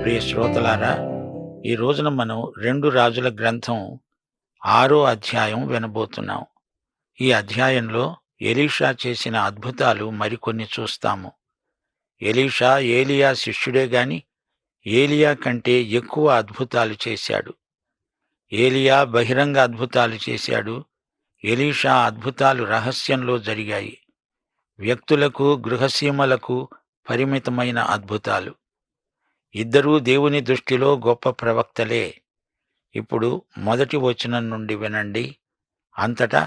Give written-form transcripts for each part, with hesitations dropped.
ప్రియ శ్రోతలారా, ఈ రోజున మనం 2 రాజుల గ్రంథం 6 అధ్యాయం వినబోతున్నాం. ఈ అధ్యాయంలో ఎలీషా చేసిన అద్భుతాలు మరికొన్ని చూస్తాము. ఎలీషా ఏలీయా శిష్యుడే గాని ఏలీయా కంటే ఎక్కువ అద్భుతాలు చేశాడు. ఏలీయా బహిరంగ అద్భుతాలు చేశాడు. ఎలీషా అద్భుతాలు రహస్యంలో జరిగాయి. వ్యక్తులకు, గృహసీమలకు పరిమితమైన అద్భుతాలు. ఇద్దరూ దేవుని దృష్టిలో గొప్ప ప్రవక్తలే. ఇప్పుడు మొదటి వచనం నుండి వినండి. అంతటా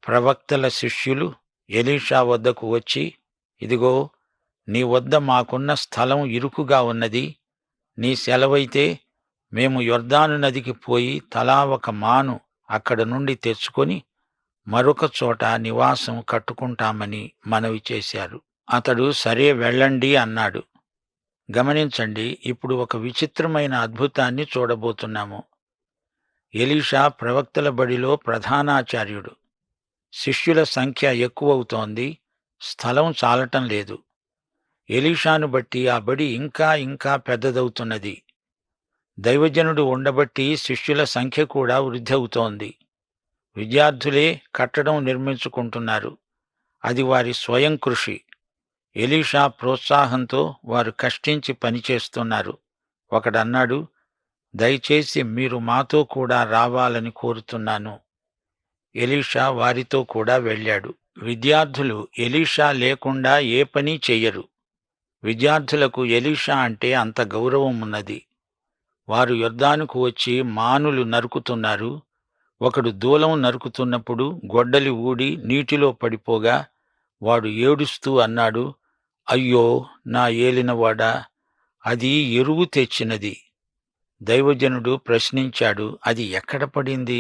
ప్రవక్తల శిష్యులు ఎలీషా వద్దకు వచ్చి, ఇదిగో, నీ వద్ద మాకున్న స్థలం ఇరుకుగా ఉన్నది. నీ సెలవైతే మేము యొర్దాను నదికి పోయి తలా ఒక మాను అక్కడ నుండి తెచ్చుకొని మరొక చోట నివాసం కట్టుకుంటామని మనవి చేశారు. అతడు సరే, వెళ్ళండి అన్నాడు. గమనించండి, ఇప్పుడు ఒక విచిత్రమైన అద్భుతాన్ని చూడబోతున్నాము. ఎలీషా ప్రవక్తల బడిలో ప్రధానాచార్యుడు. శిష్యుల సంఖ్య ఎక్కువవుతోంది, స్థలం చాలటం లేదు. ఎలీషాను బట్టి ఆ బడి ఇంకా ఇంకా పెద్దదవుతున్నది. దైవజనుడు ఉండబట్టి శిష్యుల సంఖ్య కూడా వృద్ధి అవుతోంది. విద్యార్థులే కట్టడం నిర్మించుకుంటున్నారు. అది వారి స్వయం కృషి. ఎలీషా ప్రోత్సాహంతో వారు కష్టించి పనిచేస్తున్నారు. ఒకడన్నాడు, దయచేసి మీరు మాతో కూడా రావాలని కోరుతున్నాను. ఎలీషా వారితో కూడా వెళ్ళాడు. విద్యార్థులు ఎలీషా లేకుండా ఏ పని చెయ్యరు. విద్యార్థులకు ఎలీషా అంటే అంత గౌరవం ఉన్నది. వారు యొర్దానుకు వచ్చి మానులు నరుకుతున్నారు. ఒకడు దూలం నరుకుతున్నప్పుడు గొడ్డలి ఊడి నీటిలో పడిపోగా వాడు ఏడుస్తూ అన్నాడు, అయ్యో నా ఏలినవాడా, అది ఎరువు తెచ్చినది. దైవజనుడు ప్రశ్నించాడు, అది ఎక్కడ పడింది?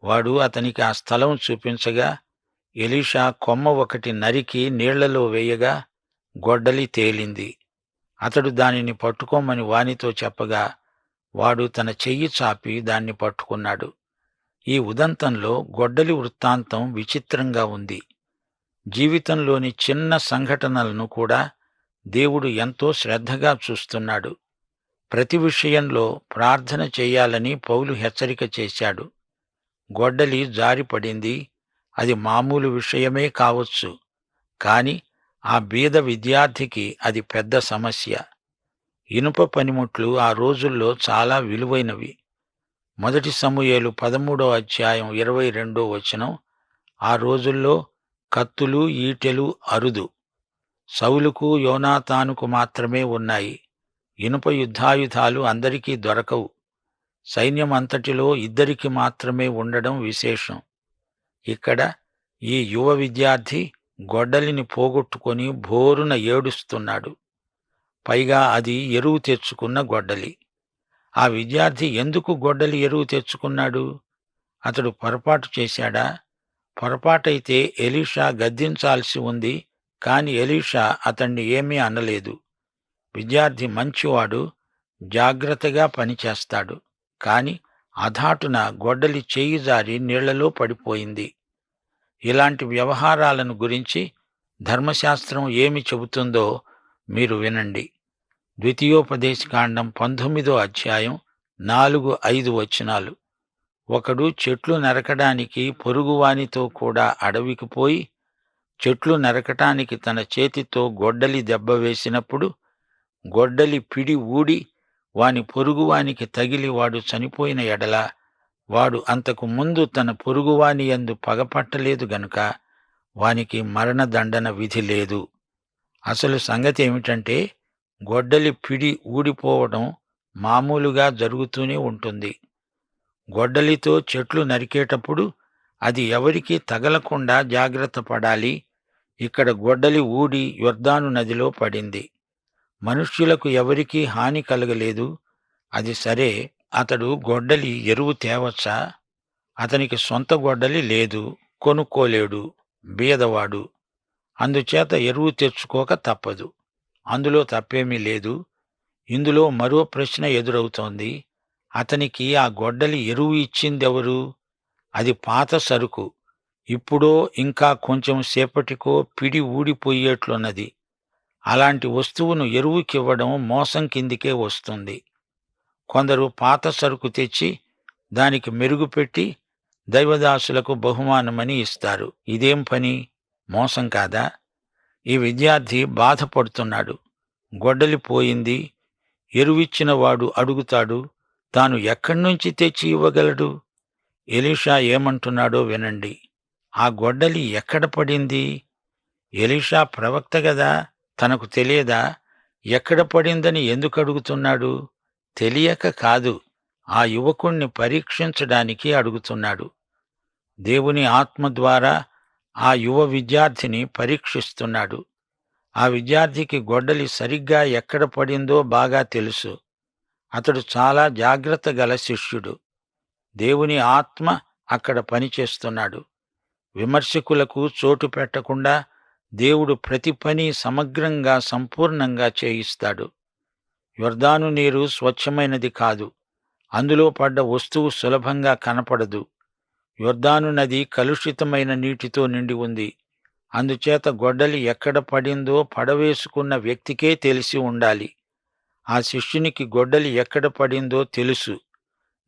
వాడు అతనికి ఆ స్థలం చూపించగా ఎలీషా కొమ్మ ఒకటి నరికి నీళ్లలో వేయగా గొడ్డలి తేలింది. అతడు దానిని పట్టుకోమని వానితో చెప్పగా వాడు తన చెయ్యి చాపి దాన్ని పట్టుకున్నాడు. ఈ ఉదంతంలో గొడ్డలి వృత్తాంతం విచిత్రంగా ఉంది. జీవితంలోని చిన్న సంఘటనలను కూడా దేవుడు ఎంతో శ్రద్ధగా చూస్తున్నాడు. ప్రతి విషయంలో ప్రార్థన చేయాలని పౌలు హెచ్చరిక చేశాడు. గొడ్డలి జారిపడింది. అది మామూలు విషయమే కావచ్చు, కాని ఆ బీద విద్యార్థికి అది పెద్ద సమస్య. ఇనుప పనిముట్లు ఆ రోజుల్లో చాలా విలువైనవి. మొదటి సమూయేలు 13వ అధ్యాయం 22వ వచనం, ఆ రోజుల్లో కత్తులు, ఈటెలు అరుదు. సౌలుకు, యోనాతానుకు మాత్రమే ఉన్నాయి. ఇనుప యుద్ధాయుధాలు అందరికీ దొరకవు. సైన్యమంతటిలో ఇద్దరికి మాత్రమే ఉండడం విశేషం. ఇక్కడ ఈ యువ విద్యార్థి గొడ్డలిని పోగొట్టుకొని భోరున ఏడుస్తున్నాడు. పైగా అది ఎరువు తెచ్చుకున్న గొడ్డలి. ఆ విద్యార్థి ఎందుకు గొడ్డలి ఎరువు తెచ్చుకున్నాడు? అతడు పొరపాటు చేశాడా? పొరపాటైతే ఎలీషా గద్దించాల్సి ఉంది, కాని ఎలీషా అతణ్ణి ఏమీ అనలేదు. విద్యార్థి మంచివాడు, జాగ్రత్తగా పనిచేస్తాడు. కాని అధాటున గొడ్డలి చెయ్యి జారి నీళ్లలో పడిపోయింది. ఇలాంటి వ్యవహారాలను గురించి ధర్మశాస్త్రం ఏమి చెబుతుందో మీరు వినండి. ద్వితీయోపదేశకాండం 19వ అధ్యాయం 4-5 వచనాలు. ఒకడు చెట్లు నరకడానికి పొరుగువానితో కూడా అడవికి పోయి చెట్లు నరకటానికి తన చేతితో గొడ్డలి దెబ్బ వేసినప్పుడు గొడ్డలి పిడి ఊడి వాని పొరుగువానికి తగిలి వాడు చనిపోయిన ఎడల వాడు అంతకు ముందు తన పొరుగువాని యందు పగపట్టలేదు గనుక వానికి మరణదండన విధి లేదు. అసలు సంగతి ఏమిటంటే, గొడ్డలి పిడి ఊడిపోవడం మామూలుగా జరుగుతూనే ఉంటుంది. గొడ్డలితో చెట్లు నరికేటప్పుడు అది ఎవరికీ తగలకుండా జాగ్రత్త పడాలి. ఇక్కడ గొడ్డలి ఊడి యొర్దాను నదిలో పడింది. మనుష్యులకు ఎవరికీ హాని కలగలేదు. అది సరే, అతడు గొడ్డలి ఎరువు తేవచ్చా? అతనికి సొంత గొడ్డలి లేదు, కొనుక్కోలేడు, బీదవాడు. అందుచేత ఎరువు తెచ్చుకోక తప్పదు. అందులో తప్పేమీ లేదు. ఇందులో మరో ప్రశ్న ఎదురవుతోంది. అతనికి ఆ గొడ్డలి ఎరువు ఇచ్చిందెవరు? అది పాత సరుకు. ఇప్పుడో ఇంకా కొంచెం సేపటికో పిడి ఊడిపోయేట్లున్నది. అలాంటి వస్తువును ఎరువుకివ్వడం మోసం కిందికే వస్తుంది. కొందరు పాత సరుకు తెచ్చి దానికి మెరుగుపెట్టి దైవదాసులకు బహుమానమని ఇస్తారు. ఇదేం పని? మోసం కాదా? ఈ విద్యార్థి బాధపడుతున్నాడు. గొడ్డలి పోయింది. ఎరువిచ్చిన వాడు అడుగుతాడు, తాను ఎక్కడ్నుంచి తెచ్చి ఇవ్వగలడు? ఎలీషా ఏమంటున్నాడో వినండి. ఆ గొడ్డలి ఎక్కడ పడింది? ఎలీషా ప్రవక్త గదా, తనకు తెలియదా? ఎక్కడ పడిందని ఎందుకడుగుతున్నాడు? తెలియక కాదు, ఆ యువకుణ్ణి పరీక్షించడానికి అడుగుతున్నాడు. దేవుని ఆత్మ ద్వారా ఆ యువ విద్యార్థిని పరీక్షిస్తున్నాడు. ఆ విద్యార్థికి గొడ్డలి సరిగ్గా ఎక్కడ పడిందో బాగా తెలుసు. అతడు చాలా జాగ్రత్త గల శిష్యుడు. దేవుని ఆత్మ అక్కడ పనిచేస్తున్నాడు. విమర్శకులకు చోటు పెట్టకుండా దేవుడు ప్రతి పని సమగ్రంగా సంపూర్ణంగా చేయిస్తాడు. యొర్దాను నీరు స్వచ్ఛమైనది కాదు. అందులో పడ్డ వస్తువు సులభంగా కనపడదు. యొర్దాను నది కలుషితమైన నీటితో నిండి ఉంది. అందుచేత గొడ్డలి ఎక్కడ పడిందో పడవేసుకున్న వ్యక్తికే తెలిసి ఉండాలి. ఆ శిష్యునికి గొడ్డలి ఎక్కడ పడిందో తెలుసు.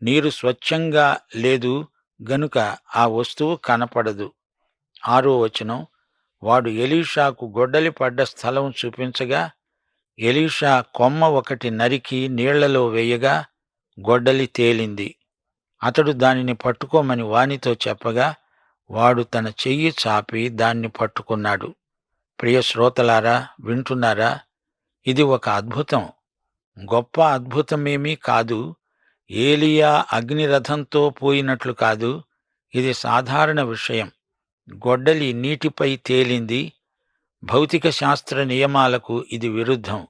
నీరు స్వచ్ఛంగా లేదు గనుక ఆ వస్తువు కనపడదు. 6వ వచనం, వాడు ఎలీషాకు గొడ్డలి పడ్డ స్థలం చూపించగా, ఎలీషా కొమ్మ ఒకటి నరికి నీళ్లలో వేయగా గొడ్డలి తేలింది. అతడు దానిని పట్టుకోమని వానితో చెప్పగా వాడు తన చెయ్యి చాపి దాన్ని పట్టుకున్నాడు. ప్రియ శ్రోతలారా, వింటున్నారా? ఇది ఒక అద్భుతం. గొప్ప అద్భుతమేమీ కాదు. ఏలియా అగ్నిరథంతో పోయినట్లు కాదు. ఇది సాధారణ విషయం. గొడ్డలి నీటిపై తేలింది. భౌతిక శాస్త్ర నియమాలకు ఇది విరుద్ధం.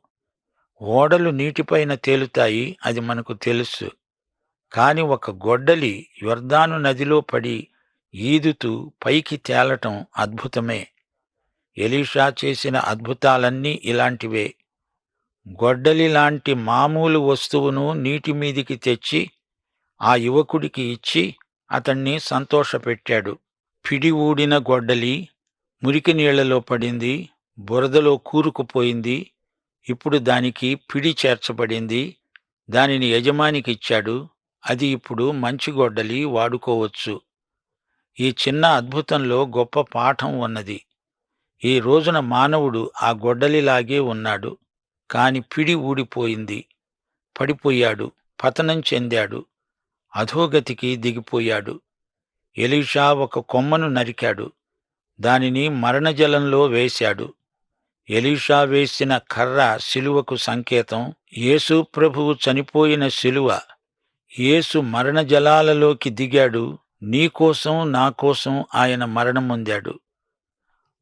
ఓడలు నీటిపైన తేలుతాయి, అది మనకు తెలుసు. కాని ఒక గొడ్డలి యొర్దాను నదిలో పడి ఈదుతూ పైకి తేలటం అద్భుతమే. ఎలీషా చేసిన అద్భుతాలన్నీ ఇలాంటివే. గొడ్డలి లాంటి మామూలు వస్తువును నీటిమీదికి తెచ్చి ఆ యువకుడికి ఇచ్చి అతణ్ణి సంతోషపెట్టాడు. పిడి ఊడిన గొడ్డలి మురికి నీళ్లలో పడింది, బురదలో కూరుకుపోయింది. ఇప్పుడు దానికి పిడి చేర్చబడింది. దానిని యజమానికిచ్చాడు. అది ఇప్పుడు మంచి గొడ్డలి, వాడుకోవచ్చు. ఈ చిన్న అద్భుతంలో గొప్ప పాఠం ఉన్నది. ఈ రోజున మానవుడు ఆ గొడ్డలిలాగే ఉన్నాడు. కాని పిడి ఊడిపోయింది. పడిపోయాడు, పతనం చెందాడు, అధోగతికి దిగిపోయాడు. ఎలీషా ఒక కొమ్మను నరికాడు. దానిని మరణజలంలో వేశాడు. ఎలీషా వేసిన కర్ర శిలువకు సంకేతం. యేసు ప్రభువు చనిపోయిన శిలువ. యేసు మరణజలాలలోకి దిగాడు. నీకోసం, నాకోసం ఆయన మరణమొందాడు.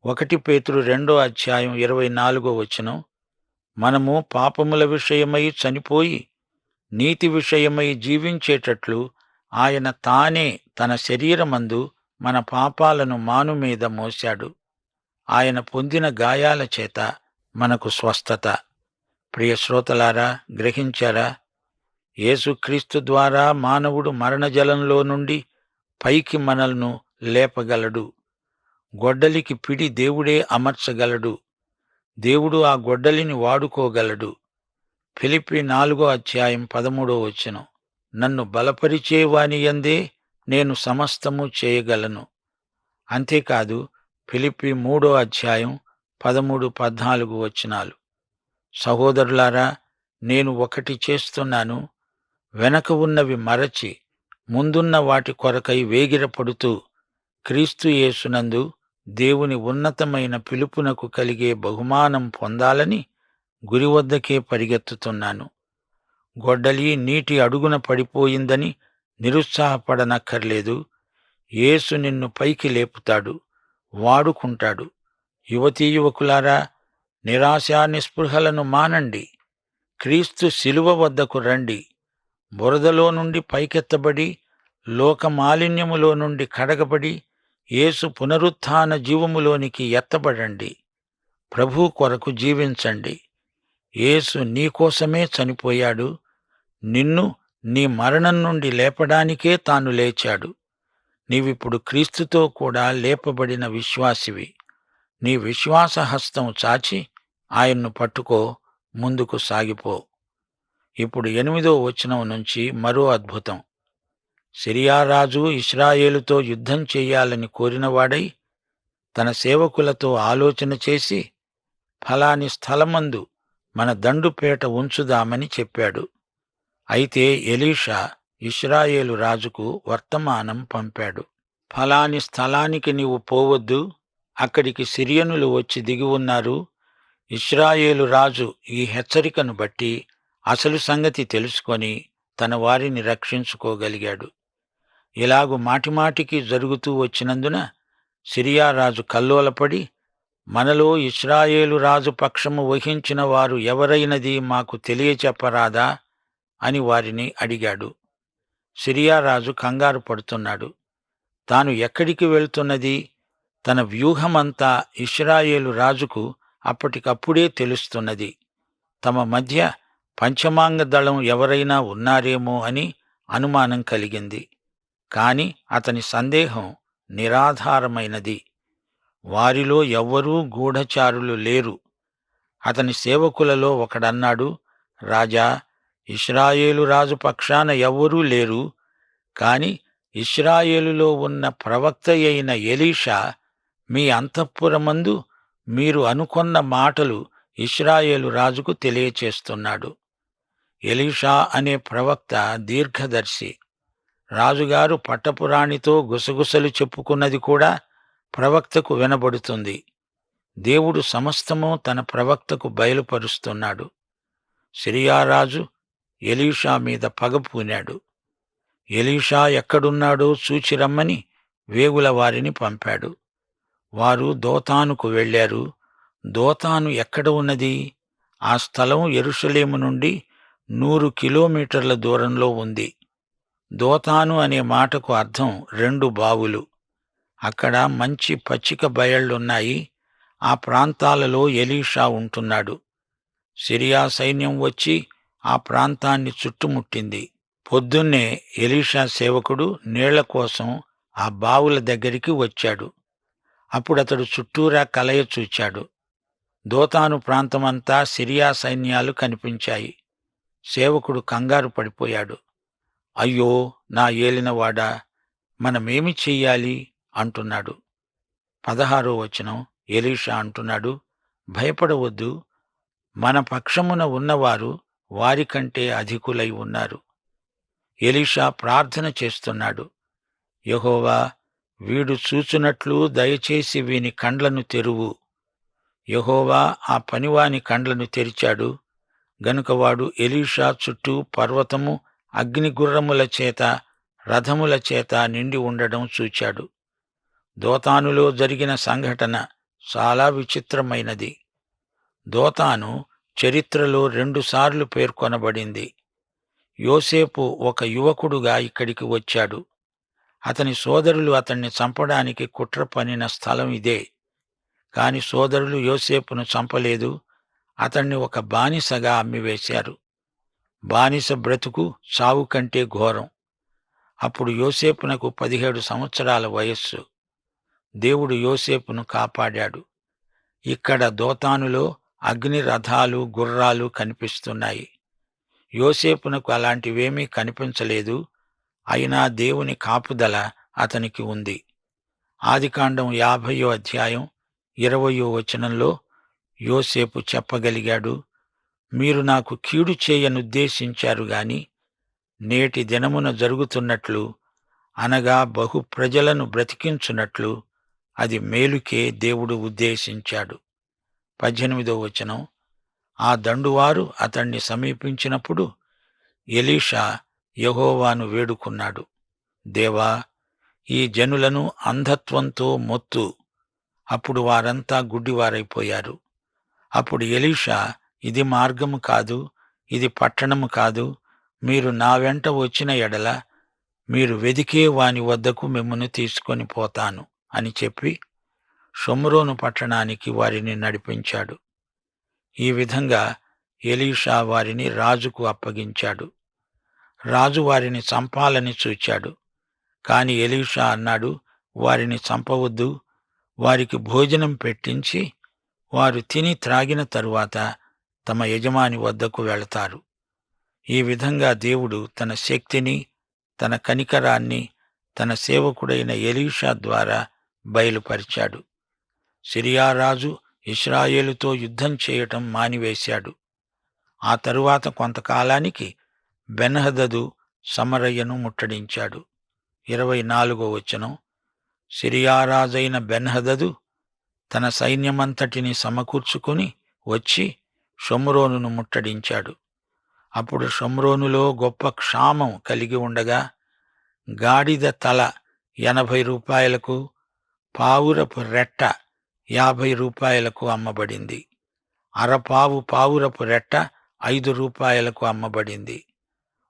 1 పేతురు 2:24 వచనం, మనము పాపముల విషయమై చనిపోయి నీతి విషయమై జీవించేటట్లు ఆయన తానే తన శరీరమందు మన పాపాలను మానుమీద మోశాడు. ఆయన పొందిన గాయాల చేత మనకు స్వస్థత. ప్రియ శ్రోతలారా, గ్రహించారా? యేసుక్రీస్తు ద్వారా మానవుడు మరణజలంలో నుండి పైకి మనల్ను లేపగలడు. గొడ్డలికి పిడి దేవుడే అమర్చగలడు. దేవుడు ఆ గొడ్డలిని వాడుకోగలడు. ఫిలిప్పీ 4:13 వచనం, నన్ను బలపరిచే వాని యందే నేను సమస్తము చేయగలను. అంతేకాదు, ఫిలిప్పీ 3:13-14 వచనాలు, సహోదరులారా, నేను ఒకటి చేస్తున్నాను, వెనక ఉన్నవి మరచి ముందున్న వాటి కొరకై వేగిరపడుతూ క్రీస్తు యేసునందు దేవుని ఉన్నతమైన పిలుపునకు కలిగే బహుమానం పొందాలని గురి వద్దకే పరిగెత్తుతున్నాను. గొడ్డలి నీటి అడుగున పడిపోయిందని నిరుత్సాహపడనక్కర్లేదు. యేసు నిన్ను పైకి లేపుతాడు, వాడుకుంటాడు. యువతీ యువకులారా, నిరాశా నిస్పృహలను మానండి. క్రీస్తు శిలువ వద్దకు రండి. బురదలో నుండి పైకెత్తబడి, లోకమాలిన్యములో నుండి కడగబడి, యేసు పునరుత్థాన జీవములోనికి ఎత్తబడండి. ప్రభు కొరకు జీవించండి. యేసు నీకోసమే చనిపోయాడు. నిన్ను నీ మరణం నుండి లేపడానికే తాను లేచాడు. నీవిప్పుడు క్రీస్తుతో కూడా లేపబడిన విశ్వాసివి. నీ విశ్వాస హస్తం చాచి ఆయన్ను పట్టుకో, ముందుకు సాగిపో. ఇప్పుడు 8వ వచనం నుంచి మరో అద్భుతం. సిరియా రాజు ఇశ్రాయేలుతో యుద్ధం చెయ్యాలని కోరినవాడై తన సేవకులతో ఆలోచన చేసి, ఫలాని స్థలమందు మన దండుపేట ఉంచుదామని చెప్పాడు. అయితే ఎలీషా ఇశ్రాయేలు రాజుకు వర్తమానం పంపాడు. ఫలాని స్థలానికి నీవు పోవద్దు, అక్కడికి సిరియనులు వచ్చి దిగి ఉన్నారు. ఇశ్రాయేలు రాజు ఈ హెచ్చరికను బట్టి అసలు సంగతి తెలుసుకొని తన వారిని రక్షించుకోగలిగాడు. ఇలాగు మాటిమాటికి జరుగుతూ వచ్చినందున సిరియా రాజు కల్లోలపడి, మనలో ఇశ్రాయేలు రాజు పక్షము వహించిన వారు ఎవరైనది మాకు తెలియచెప్పరాదా అని వారిని అడిగాడు. సిరియా రాజు కంగారు పడుతున్నాడు. తాను ఎక్కడికి వెళ్తున్నది, తన వ్యూహమంతా ఇశ్రాయేలు రాజుకు అప్పటికప్పుడే తెలుస్తున్నది. తమ మధ్య పంచమాంగ దళం ఎవరైనా ఉన్నారేమో అని అనుమానం కలిగింది. కాని అతని సందేహం నిరాధారమైనది. వారిలో ఎవ్వరూ గూఢచారులు లేరు. అతని సేవకులలో ఒకడన్నాడు, రాజా, ఇశ్రాయేలు రాజు పక్షాన ఎవ్వరూ లేరు. కాని ఇశ్రాయేలులో ఉన్న ప్రవక్త అయిన ఎలీషా మీ అంతఃపురమందు మీరు అనుకొన్న మాటలు ఇశ్రాయేలు రాజుకు తెలియచేస్తున్నాడు. ఎలీషా అనే ప్రవక్త దీర్ఘదర్శి. రాజుగారు పట్టపురాణితో గుసగుసలు చెప్పుకున్నది కూడా ప్రవక్తకు వినబడుతుంది. దేవుడు సమస్తము తన ప్రవక్తకు బయలుపరుస్తున్నాడు. సిరియారాజు ఎలీషా మీద పగపూనాడు. ఎలీషా ఎక్కడున్నాడో చూచిరమ్మని వేగుల వారిని పంపాడు. వారు దోతానుకు వెళ్లారు. దోతాను ఎక్కడ ఉన్నది? ఆ స్థలం యెరూషలేము నుండి 100 కిలోమీటర్ల దూరంలో ఉంది. దోతాను అనే మాటకు అర్థం 2 బావులు. అక్కడ మంచి పచ్చిక బయళ్లున్నాయి. ఆ ప్రాంతాలలో ఎలీషా ఉంటున్నాడు. సిరియా సైన్యం వచ్చి ఆ ప్రాంతాన్ని చుట్టుముట్టింది. పొద్దున్నే ఎలీషా సేవకుడు నీళ్ల కోసం ఆ బావుల దగ్గరికి వచ్చాడు. అప్పుడతడు చుట్టూరా కలయ చూచాడు. దోతాను ప్రాంతమంతా సిరియా సైన్యాలు కనిపించాయి. సేవకుడు కంగారు పడిపోయాడు. అయ్యో, నా ఏలినవాడా, మనమేమి చెయ్యాలి అంటున్నాడు. 16వ వచనం. ఎలీషా అంటున్నాడు, భయపడవద్దు, మన పక్షమున ఉన్నవారు వారికంటే అధికులై ఉన్నారు. ఎలీషా ప్రార్థన చేస్తున్నాడు. యెహోవా, వీడు చూచునట్లు దయచేసి వీని కండ్లను తెరువు. యెహోవా ఆ పనివాని కండ్లను తెరిచాడు గనుక వాడు ఎలీషా చుట్టూ పర్వతము అగ్నిగుర్రముల చేత రథముల చేత నిండి ఉండడం చూచాడు. దోతానులో జరిగిన సంఘటన చాలా విచిత్రమైనది. దోతాను చరిత్రలో 2 సార్లు పేర్కొనబడింది. యోసేపు ఒక యువకుడుగా ఇక్కడికి వచ్చాడు. అతని సోదరులు అతన్ని చంపడానికి కుట్ర పన్నిన స్థలం ఇదే. కాని సోదరులు యోసేపును చంపలేదు. అతన్ని ఒక బానిసగా అమ్మివేశారు. బానిస బ్రతుకు చావు కంటే ఘోరం. అప్పుడు యోసేపునకు 17 సంవత్సరాల వయస్సు. దేవుడు యోసేపును కాపాడాడు. ఇక్కడ దోతానులో అగ్ని రథాలు, గుర్రాలు కనిపిస్తున్నాయి. యోసేపునకు అలాంటివేమీ కనిపించలేదు. అయినా దేవుని కాపుదల అతనికి ఉంది. ఆదికాండం 50వ అధ్యాయం 20వ వచనంలో యోసేపు చెప్పగలిగాడు, మీరు నాకు కీడు చేయనుద్దేశించారు గాని నేటి దినమున జరుగుతున్నట్లు, అనగా బహు ప్రజలను బ్రతికించున్నట్లు అది మేలుకే దేవుడు ఉద్దేశించాడు. 18వ వచనం. ఆ దండువారు అతణ్ణి సమీపించినప్పుడు ఎలీషా యెహోవాను వేడుకున్నాడు, దేవా, ఈ జనులను అంధత్వంతో మొత్తు. అప్పుడు వారంతా గుడ్డివారైపోయారు. అప్పుడు ఎలీషా, ఇది మార్గము కాదు, ఇది పట్టణము కాదు. మీరు నా వెంట వచ్చిన ఎడల మీరు వెదికే వాని వద్దకు మిమ్మును తీసుకొని పోతాను అని చెప్పి షోమ్రోను పట్టణానికి వారిని నడిపించాడు. ఈ విధంగా ఎలీషా వారిని రాజుకు అప్పగించాడు. రాజు వారిని చంపాలని చూచాడు. కాని ఎలీషా అన్నాడు, వారిని చంపవద్దు, వారికి భోజనం పెట్టించి వారు తిని త్రాగిన తరువాత తమ యజమాని వద్దకు వెళతారు. ఈ విధంగా దేవుడు తన శక్తిని, తన కనికరాన్ని తన సేవకుడైన ఎలీషా ద్వారా బయలుపరిచాడు. సిరియా రాజు ఇశ్రాయేలుతో యుద్ధం చేయటం మానివేశాడు. ఆ తరువాత కొంతకాలానికి బెన్హదదు సమరయ్యను ముట్టడించాడు. 24వ వచనం. సిరియా రాజైన బెన్హదదు తన సైన్యమంతటిని సమకూర్చుకుని వచ్చి షోమ్రోనును ముట్టడించాడు. అప్పుడు షోమ్రోనులో గొప్ప క్షామం కలిగి ఉండగా గాడిద తల 80 రూపాయలకు, పావురపు రెట్ట 50 రూపాయలకు అమ్మబడింది. అరపావు పావురపు రెట్ట 5 రూపాయలకు అమ్మబడింది.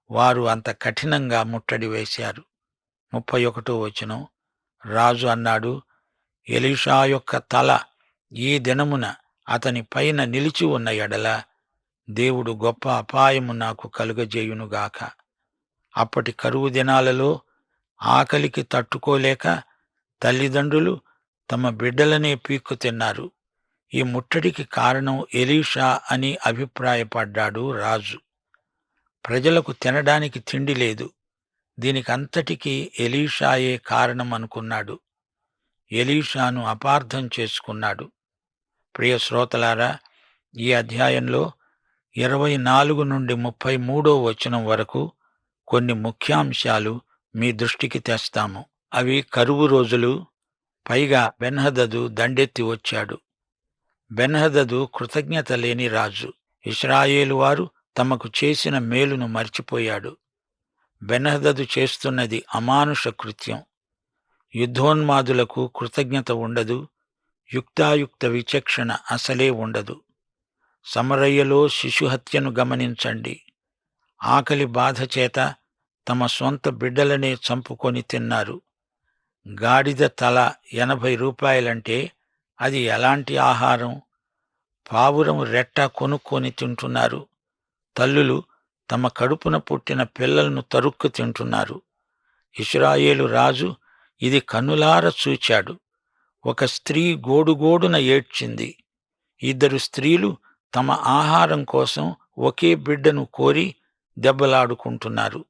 వారు అంత కఠినంగా ముట్టడి వేశారు. 31వ వచనం. రాజు అన్నాడు, ఎలీషా యొక్క తల ఈ దినమున అతని పైన నిలిచి ఉన్న ఎడల దేవుడు గొప్ప అపాయము నాకు కలుగజేయునుగాక. అప్పటి కరువు దినాలలో ఆకలికి తట్టుకోలేక తల్లిదండ్రులు తమ బిడ్డలనే పీక్కు తిన్నారు. ఈ ముట్టడికి కారణం ఎలీషా అని అభిప్రాయపడ్డాడు రాజు. ప్రజలకు తినడానికి తిండి లేదు, దీనికంతటికీ ఎలీషాయే కారణం అనుకున్నాడు. ఎలీషాను అపార్థం చేసుకున్నాడు. ప్రియ శ్రోతలారా, ఈ అధ్యాయంలో 24 నుండి 33వ వచనం వరకు కొన్ని ముఖ్యాంశాలు మీ దృష్టికి తెస్తాము. అవి కరువు రోజులు. పైగా బెన్హదదు దండెత్తి వచ్చాడు. బెన్హదదు కృతజ్ఞత లేని రాజు. ఇశ్రాయేలు వారు తమకు చేసిన మేలును మర్చిపోయాడు. బెన్హదదు చేస్తున్నది అమానుష కృత్యం. యుద్ధోన్మాదులకు కృతజ్ఞత ఉండదు, యుక్తాయుక్త విచక్షణ అసలే ఉండదు. సమరయ్యలో శిశుహత్యను గమనించండి. ఆకలి బాధ చేత తమ సొంత బిడ్డలనే చంపుకొని తిన్నారు. గాడిద తల 80 రూపాయలంటే అది ఎలాంటి ఆహారం? పావురం రెట్ట కొనుక్కొని తింటున్నారు. తల్లులు తమ కడుపున పుట్టిన పిల్లలను తరుక్కు తింటున్నారు. ఇశ్రాయేలు రాజు ఇది కన్నులార చూచాడు. ఒక స్త్రీ గోడుగోడున ఏడ్చింది. 2 స్త్రీలు తమ ఆహారం కోసం ఒకే బిడ్డను కోరి దెబ్బలాడుకుంటున్నారు.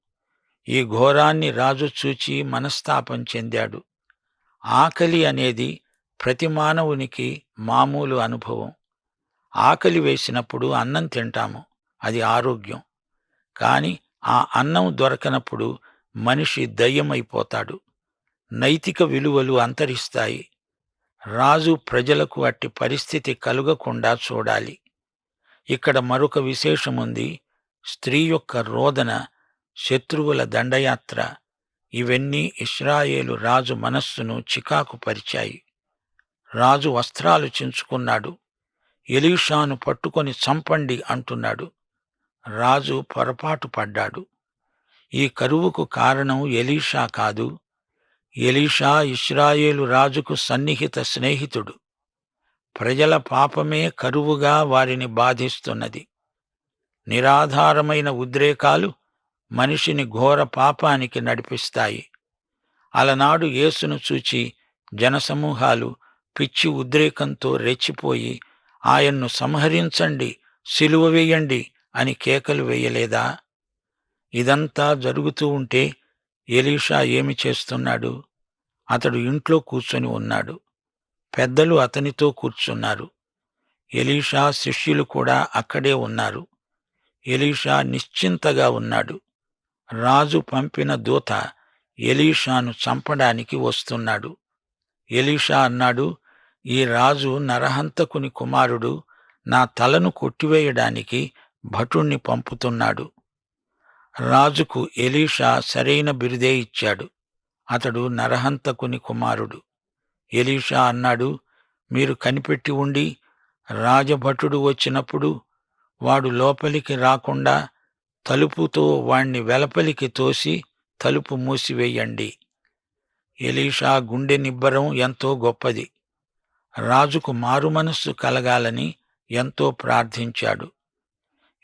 ఈ ఘోరాన్ని రాజు చూచి మనస్తాపం చెందాడు. ఆకలి అనేది ప్రతి మానవునికి మామూలు అనుభవం. ఆకలి వేసినప్పుడు అన్నం తింటాము, అది ఆరోగ్యం. కాని ఆ అన్నం దొరకనప్పుడు మనిషి దయ్యమైపోతాడు. నైతిక విలువలు అంతరిస్తాయి. రాజు ప్రజలకు అట్టి పరిస్థితి కలుగకుండా చూడాలి. ఇక్కడ మరొక విశేషముంది. స్త్రీ యొక్క రోదన, శత్రువుల దండయాత్ర, ఇవన్నీ ఇశ్రాయేలు రాజు మనస్సును చికాకు పరిచాయి. రాజు వస్త్రాలు చించుకున్నాడు. ఎలీషాను పట్టుకొని చంపండి అంటున్నాడు. రాజు పొరపాటు పడ్డాడు. ఈ కరువుకు కారణం ఎలీషా కాదు. ఎలీషా ఇశ్రాయేలు రాజుకు సన్నిహిత స్నేహితుడు. ప్రజల పాపమే కరువుగా వారిని బాధిస్తున్నది. నిరాధారమైన ఉద్రేకాలు మనిషిని ఘోర పాపానికి నడిపిస్తాయి. అలనాడు యేసును చూచి జనసమూహాలు పిచ్చి ఉద్రేకంతో రెచ్చిపోయి ఆయన్ను సంహరించండి, సిలువ వేయండి అని కేకలు వేయలేదా? ఇదంతా జరుగుతూ ఉంటే ఎలీషా ఏమి చేస్తున్నాడు? అతడు ఇంట్లో కూర్చొని ఉన్నాడు. పెద్దలు అతనితో కూర్చున్నారు. ఎలీషా శిష్యులు కూడా అక్కడే ఉన్నారు. ఎలీషా నిశ్చింతగా ఉన్నాడు. రాజు పంపిన దూత ఎలీషాను చంపడానికి వస్తున్నాడు. ఎలీషా అన్నాడు, ఈ రాజు నరహంతకుని కుమారుడు, నా తలను కొట్టివేయడానికి భటుణ్ణి పంపుతున్నాడు. రాజుకు ఎలీషా సరైన బిరుదే ఇచ్చాడు. అతడు నరహంతకుని కుమారుడు. ఎలీషా అన్నాడు, మీరు కనిపెట్టి ఉండి రాజభటుడు వచ్చినప్పుడు వాడు లోపలికి రాకుండా తలుపుతో వాణ్ణి వెలపలికి తోసి తలుపు మూసివేయండి. ఎలీషా గుండె నిబ్బరం ఎంతో గొప్పది. రాజుకు మారుమనస్సు కలగాలని ఎంతో ప్రార్థించాడు.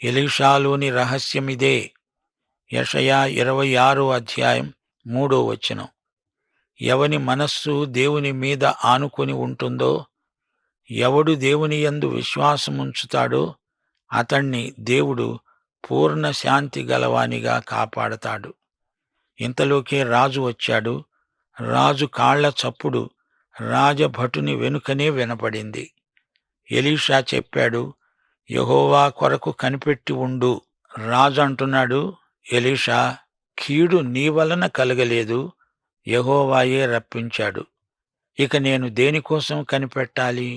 ఎలీషాలోని రహస్యమిదే. యెషయా 26వ అధ్యాయం 3వ వచనం. ఎవని మనస్సు దేవుని మీద ఆనుకొని ఉంటుందో, ఎవడు దేవుని యందు విశ్వాసముంచుతాడో అతణ్ణి దేవుడు పూర్ణ శాంతి గలవానిగా కాపాడతాడు. ఇంతలోకే రాజు వచ్చాడు. రాజు కాళ్ల చప్పుడు రాజభటుని వెనుకనే వినపడింది. ఎలీషా చెప్పాడు, యెహోవా కొరకు కనిపెట్టి ఉండు. రాజు అంటున్నాడు, ఎలీషా, కీడు నీ వలన కలగలేదు, యెహోవాయే రప్పించాడు. ఇక నేను దేనికోసం కనిపెట్టాలి?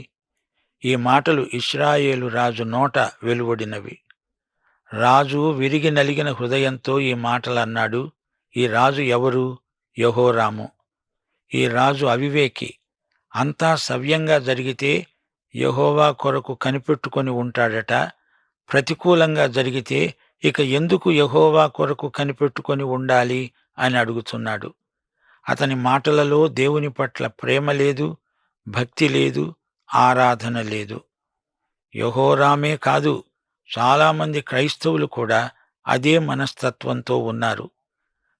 ఈ మాటలు ఇశ్రాయేలు రాజు నోట వెలువడినవి. రాజు విరిగి నలిగిన హృదయంతో ఈ మాటలన్నాడు. ఈ రాజు ఎవరు? యెహోరాము. ఈ రాజు అవివేకి. అంతా సవ్యంగా జరిగితే యెహోవా కొరకు కనిపెట్టుకొని ఉంటాడట. ప్రతికూలంగా జరిగితే ఇక ఎందుకు యెహోవా కొరకు కనిపెట్టుకొని ఉండాలి అని అడుగుతున్నాడు. అతని మాటలలో దేవుని పట్ల ప్రేమ లేదు, భక్తి లేదు, ఆరాధన లేదు. యెహోరామే కాదు, చాలామంది క్రైస్తవులు కూడా అదే మనస్తత్వంతో ఉన్నారు.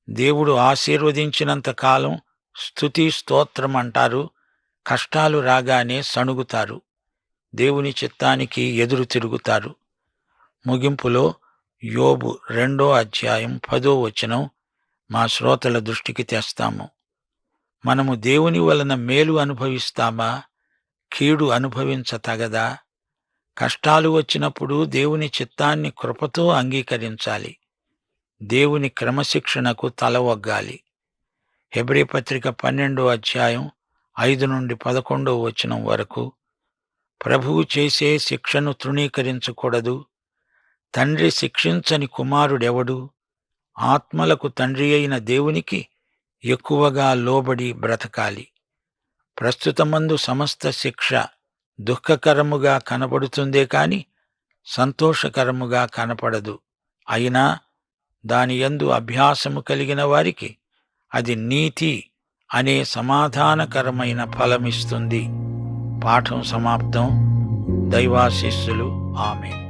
దేవుడు ఆశీర్వదించినంత కాలం స్తుతి స్తోత్రం అంటారు, కష్టాలు రాగానే సణుగుతారు, దేవుని చిత్తానికి ఎదురు తిరుగుతారు. ముగింపులో యోబు 2వ అధ్యాయం 10వ వచనం మా శ్రోతల దృష్టికి తెస్తాము. మనము దేవుని వలన మేలు అనుభవిస్తామా? కీడు అనుభవించతగదా? కష్టాలు వచ్చినప్పుడు దేవుని చిత్తాన్ని కృపతో అంగీకరించాలి. దేవుని క్రమశిక్షణకు తల ఒగ్గాలి. హెబ్రీ పత్రిక 12వ అధ్యాయం 5 నుండి 11వ వచనం వరకు, ప్రభువు చేసే శిక్షను తృణీకరించకూడదు. తండ్రి శిక్షించని కుమారుడెవడు? ఆత్మలకు తండ్రి అయిన దేవునికి ఎక్కువగా లోబడి బ్రతకాలి. ప్రస్తుతమందు సమస్త శిక్ష దుఃఖకరముగా కనపడుతుందే కాని సంతోషకరముగా కనపడదు. అయినా దానియందు అభ్యాసము కలిగిన వారికి అది నీతి అనే సమాధానకరమైన ఫలమిస్తుంది. పాఠం సమాప్తం. దైవాశీస్సులు. ఆమేన్.